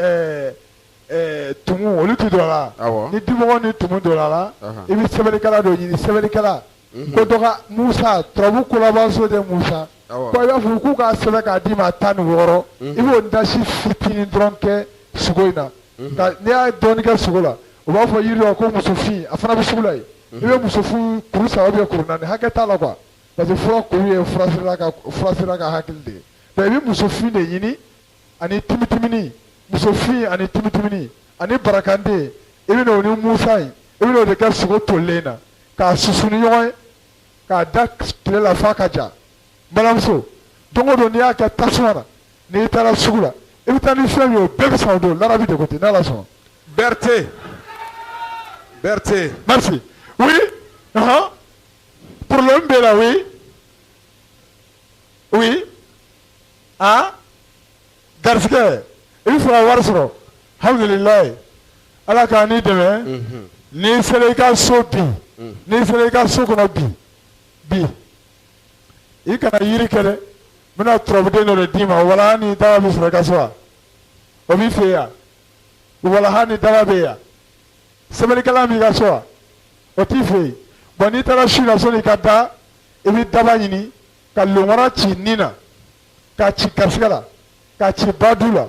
tumu olu tɛ don a la ni dimɔgɔ ni tumu donna a la i bɛ sɛbɛnnikɛla dɔ ɲini sɛbɛnnikɛla ko dɔ ka Musa turabu kolabanso de Musa ko i b'a fɔ k'u k'a sɛbɛn k'a d'i ma 16 i b'o dasi fitinin dɔrɔn kɛ sogo in na n'i y'a dɔɔnin kɛ sogo la u b'a fɔ yiri dɔ ko musofin a fana bɛ sugu la yen i bɛ musofin kuru 3 ou kuru 4 hakɛ t'a la quoi parce que fura kuru ye furasira ka hakili de ye donc i bɛ musofin de ɲini ani timitimini musofin ani timitimini ani barakanden i bɛ n'o ni Musa ye i bɛ n'o de kɛ sogo tolilen na k'a susu ni ɲɔgɔn ye k'a da tile la f'a ka ja n balimamuso don o don n'i y'a kɛ tasuma na n'i taara sugu la i bɛ taa ni fɛn min ye o bɛɛ bɛ san o don larabi de ko ten n'Ala sɔnna. Berthe. Merci. Oui. Problème bɛ la oui. Oui. Garisigɛ i bɛ fɛ ka wari sɔrɔ alhamdulilayi ala k'a n'i dɛmɛ n'i sera i ka so bi n'i sera i ka so kɔnɔ bi i kana yiri kɛ dɛ n bɛna turabuden dɔ de d'i ma walaha ni daba bɛ sɔrɔ i ka so wa o b'i fɛ yan walaha ni daba bɛ yan sɛbɛnnikɛla b'i ka so wa o t'i fɛ yen bon n'i taara su la sɔnni i ka da i bɛ daba ɲini ka lomara ci nin na k'a ci garisigɛ la k'a ci badu la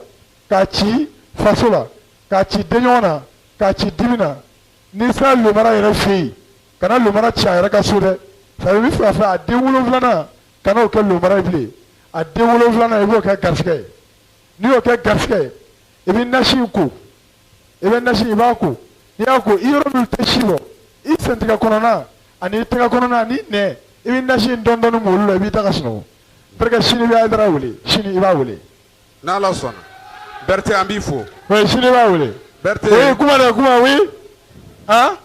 k'a ci faso la k'a ci denɲɔgɔn na k'a ci dimi na n'i sera lomara yɛrɛ fɛ yen kana lomara ci a yɛrɛ ka so dɛ sabu i bɛ fɛ ka fɛ a den 7 kana o kɛ lomara ye bilen a den 7 i b'o kɛ garisigɛ ye n'i y'o kɛ garisigɛ ye i bɛ nasi in ko i bɛ nasi i b'a ko n'i y'a ko i yɔrɔ min tɛ si bɔ i sentigɛ kɔnɔna ani i tɛgɛ kɔnɔna ani nɛn i bɛ nasi in dɔɔnin dɔɔnin mun olu la i b'i ta ka sunɔgɔ parce que sini bɛ Aïdara wele sini i b'a wele. n'Ala sɔnna Berete an b'i fo. oui sini i b'a wele. Berete oui kuma dɛ kuma oui han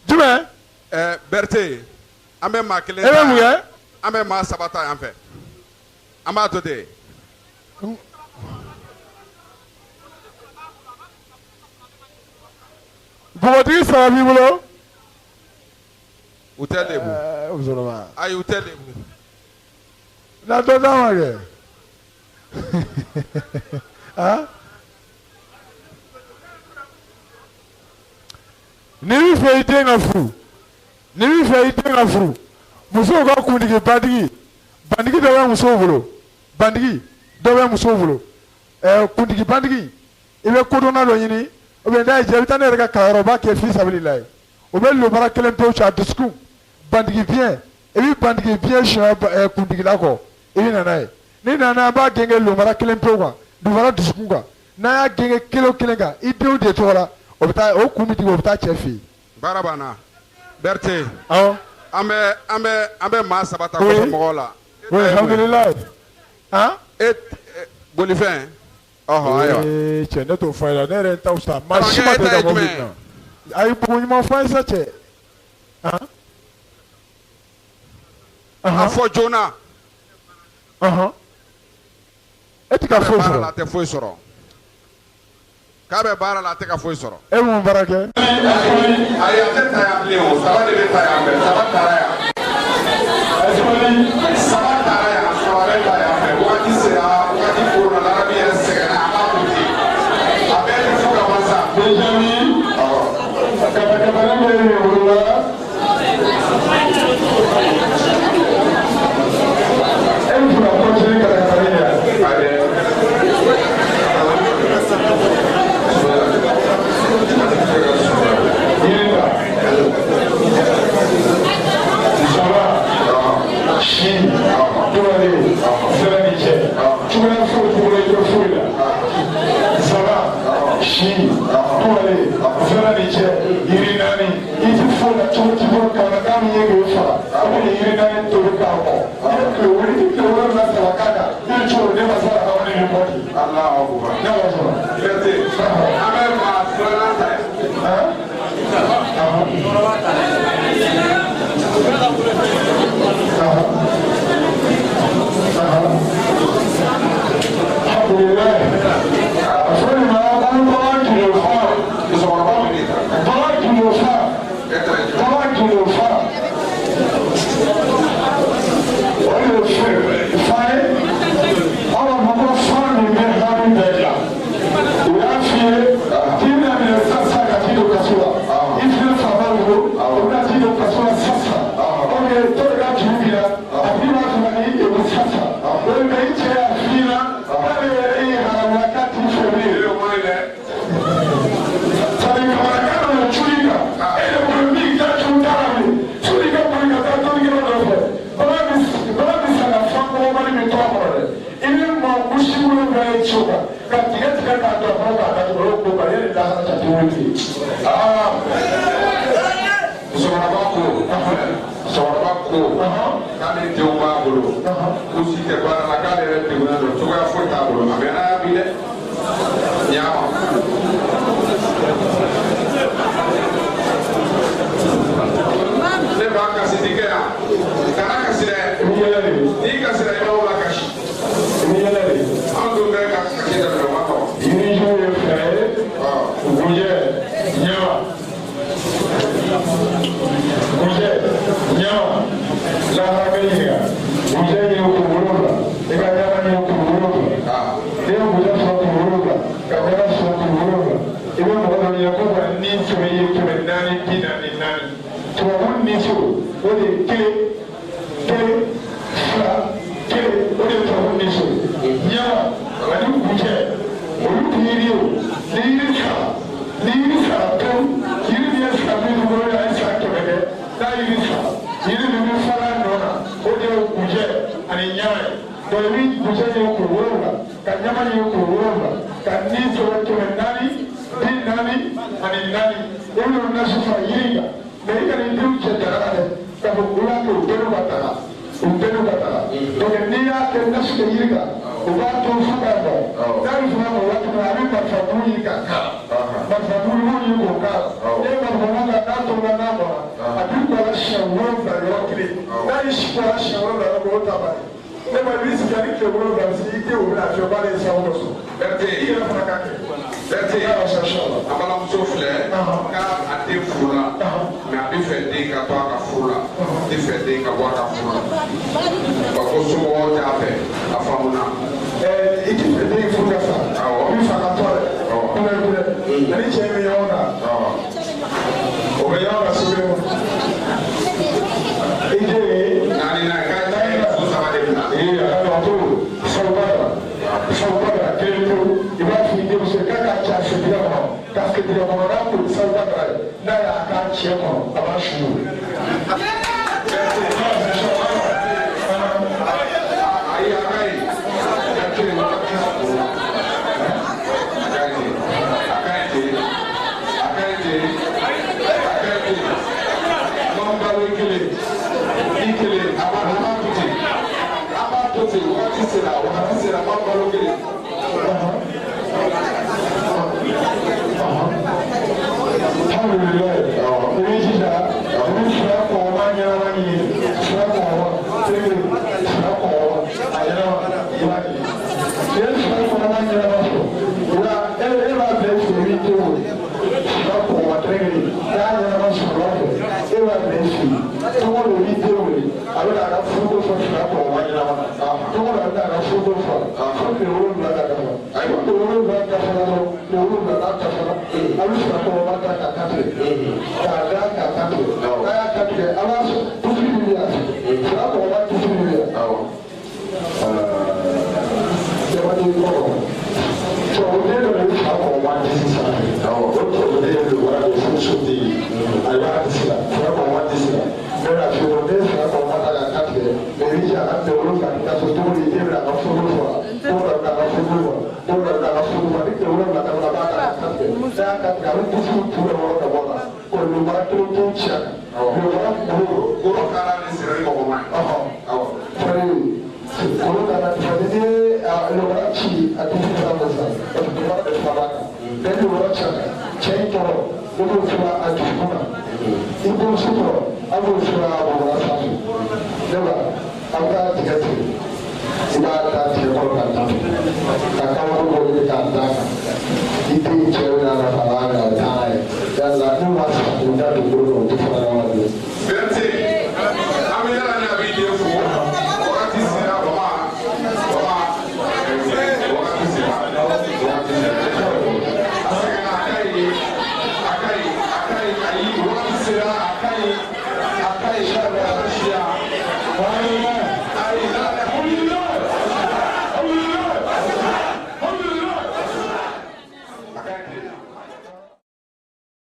jumɛn. Berete an bɛ maa kelen e bɛ mun kɛ. an bɛ maa 3 ta yan fɛ an b'a to ten. npogotigi 3 b'i bolo. u tɛ lebu. musokɔrɔba. ayi u tɛ lebu. na dɔ d'a ma kɛ. han. ni b'i fɛ i den ka furu ni b'i fɛ i den ka furu musow ka kundigi bandigi bandigi dɔ bɛ musow bolo bandigi dɔ bɛ musow bolo kundigi bandigi i bɛ kodɔnna dɔ ɲini ou bien n'a ye diya i bɛ taa ne yɛrɛ ka kalanyɔrɔ kɛ fi sabililayi o bɛ lomara kelen pewu ci a dusukun bandigi biyɛn i bɛ bandigi biyɛn siɲɛ kundigila kɔ i bɛ na n'a ye n'i nana an b'a genge lomara kelen pewu kan lomara dusukun kan n'a y'a genge kelen o kelen kan i denw de tɔgɔ la o bɛ taa o kun bɛ tigɛ o bɛ taa cɛ fɛ yen. baara banna Berete. awɔ. an bɛ maa 3 ta kɔfɛ mɔgɔw la. oui alhamdulilayi. han. bolifɛn. ɔhɔ ayiwa. cɛ ne t'o fɔ a ye la ne yɛrɛ t'aw sa maa si ma deli ka mɔbili dilan a ye bugun ɲuman fɔ an ye sa cɛ. han. a fɔ joona. e ti ka foyi baara la sɔrɔ. a tɛ foyi sɔrɔ. k'a bɛ baara la a tɛ ka foyi sɔrɔ. e mun baara kɛ. ayi a tɛ ta yan bilen o 3 de bɛ ta yan fɛ 3 taara yan. 3 taara yan 3 bɛ ta yan fɛ waati sera waati korona la arabi yɛrɛ sɛgɛnna a b'a to ten a bɛɛ tɛ fo ka ban sa. kabakabalen bɛ yen o la. e bɛ fɛ ka kɔntini kabakabalen yan. k'ale denw b'a bolo ko si tɛ baara la k'ale yɛrɛ degunna don cogoya foyi t'a bolo a mɛnna y'a bi dɛ ɲ'a ma. ne b'a kasi di kɛ yan kana kasi dɛ n'i kasira i b'aw la kasi anw dun bɛ ka kasi daminɛ o ma nɔgɔn. yirijuw ye fila ye gunjɛ ɲɛma gunjɛ ɲɛma lahara bɛ ɲininka gunjɛ ye kuru wolonwula i ka ɲama ye kuru wolonwula n'i ye gunjɛ sɔrɔ kuru wolonwula ka ɲama sɔrɔ kuru wolonwula i bɛ mɔgɔ dɔ ye ko ka ni kɛmɛ ye 444 tubabu ni so o de ye kelen fila kelen o de ye tubabu ni so ɲɛma ani gunjɛ olu tɛ yiri ye o ni yiri sara pewu yiri min ye san 50 ye a ye san 100 kɛ n'a yiri sara yiri min bɛ fara a nɔ na o de ye gunjɛ ani ɲama ye donc i bɛ gunjɛ ye kuru wolonwula ka ɲama ye kuru wolonwula ka ni sɔrɔ 400 bi 4 ani 4 o y'o nasi fara yiri kan mais i kana i denw cɛ daga la dɛ k'a fɔ ko y'a kɛ o bɛɛ ka daga bɛnu ka taa donc n'i y'a kɛ nasu de yiri kan o b'a to fo ka bɔ n'a bɛ fɔ o waati min a bɛ marifabugu ɲini ka k'a la marifabugu ɲini k'o k'a la n'i ye marifabugu k'a n'a tɔmɔna n'a bɔra a b'i kɔ la siɲɛ 7 yɔrɔ kelen n'a y'i si kɔ la siɲɛ 7 yɔrɔ kelen o ta bali ne ma b'i sigi ani tile 7 bɛ se i tɛ o bɛna fɛ k'ale ye san dɔ sɔrɔ i yɛrɛ fana ka kɛ Berti, a balamuso filɛ k'a a den furu la mais a bɛ fɛ den ka to a ka furu la a tɛ fɛ den ka bɔ a ka furu la wa ko somɔgɔw t'a fɛ a faamuna. I tɛ fɛ den furu ka sa i bɛ fa ka tɔ dɛ kunbɛ ani cɛ bɛ ɲɔgɔn kan o bɛ ɲɔgɔn ka sokɛ ma i den ye naani na k'a cɛ ye muso 3 de bila. a ka to sabuba la kelen to i b'a fɔ i denmuso k'a ka ca sɛbɛn kɔnɔ ka sɛbɛn kɔnɔ n'a ko sabuba la n'a y'a k'a cɛ kɔnɔ a b'a suuru. ayi a ka ɲi a ka ɲi mɔgɔ kelen i kelen a b'a to ten a b'a to ten waati sera mɔgɔ balo kelen. Alhamdulillah, ini sudah, ini sudah kawanya lagi, sudah kawan, sudah kawan, ayah lagi, dia sudah kawanya lagi, sudah, beli suri itu, sudah kawan lagi, dah yang sudah, beli suri, tunggu dulu itu, ada foto sudah kawanya lagi, tunggu ada foto dulu belakang, dulu belakang, alu sudah kawan kakak ada kakak saya kakak alas tujuh miliar berapa orang 7 miliar zaman itu coba dari berapa orang di sana coba dari luar dari suci ada di sana berapa orang di sana mereka sudah dari berapa orang kakak dari jangan dulu kita sudah di dia berapa semua saya akan kalau tujuh puluh orang bola, kalau mereka tujuh cek, Guru kalah di sini mau main. kalau karena ini orang ci atau kita besar, atau kita bersahabat, dan orang cek itu, itu sudah ajudan, itu sudah, aku sudah beberapa kali, lepas, apa tiga kali. Ibadah dilakukan, kakak boleh dikatakan itu cewek anak anak saya dan lalu masuk sudah dulu untuk orang lain. Berarti, kami dah ada video orang di sini apa? Akai,